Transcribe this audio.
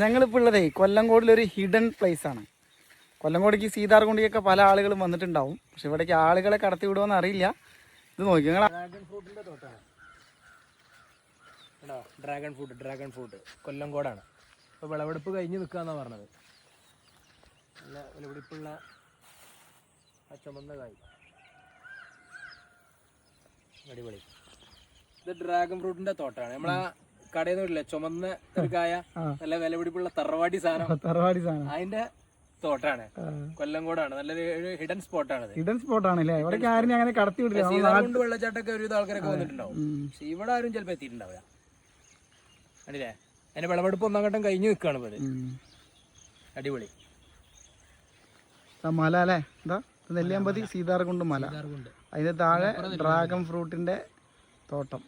ഞങ്ങളിപ്പോൾ ഉള്ളതേ കൊല്ലങ്കോടിലൊരു hidden place ആണ്. കൊല്ലങ്കോടേക്ക് സീതാർകുണ്ടിയൊക്കെ പല ആളുകളും വന്നിട്ടുണ്ടാവും. പക്ഷെ ഇവിടേക്ക് ആളുകളെ കടത്തി വിടുമെന്ന് അറിയില്ല. ഇത് നോക്കി നിങ്ങൾ ഡ്രാഗൺ ഫ്രൂട്ടിൻ്റെ തോട്ടാണ്. ഡ്രാഗൺ ഫ്രൂട്ട് കൊല്ലങ്കോടാണ്. ഇപ്പോൾ വിളവെടുപ്പ് കഴിഞ്ഞ് നിൽക്കുകയെന്നാണ് പറഞ്ഞത്. നല്ല വിളവെടുപ്പുള്ള ആ ചുമന്ന കായ് അടിപൊളി. ഇത് ഡ്രാഗൺ ഫ്രൂട്ടിന്റെ തോട്ടാണ്. നമ്മളാ കടയിൽ നിന്ന് ഇല്ലേ ചുമന്ന ഒരു കായ, നല്ല വിലപിടിപ്പുള്ള തറവാടി സാധനം, അതിന്റെ തോട്ടാണ്. കൊല്ലങ്കോടാണ്. നല്ലൊരു ഹിഡൻ സ്പോട്ടാണ്. ഹിഡൻ സ്പോട്ടാണ് അല്ലേ? ഇവിടേക്ക് ആരും അങ്ങനെ കടത്തി വിടില്ല. സീതാർകുണ്ട് വെള്ളച്ചാട്ടൊക്കെ ഒരുവിധ ആൾക്കാരൊക്കെ വന്നിട്ടുണ്ടാവും. പക്ഷെ ഇവിടെ ആരും ചിലപ്പോൾ എത്തിയിട്ടുണ്ടാവില്ല. അടിയില്ലേ? അതിന്റെ വിളവെടുപ്പ് ഒന്നാം ഘട്ടം കഴിഞ്ഞ് നിൽക്കുകയാണ് ഇപ്പോൾ. അടിപൊളി മല അല്ലേ? എന്താ നെല്ലിയാമ്പതി സീതാർകുണ്ട് മല. അതിന്റെ താഴെ ഡ്രാഗൺ ഫ്രൂട്ടിന്റെ തോട്ടം.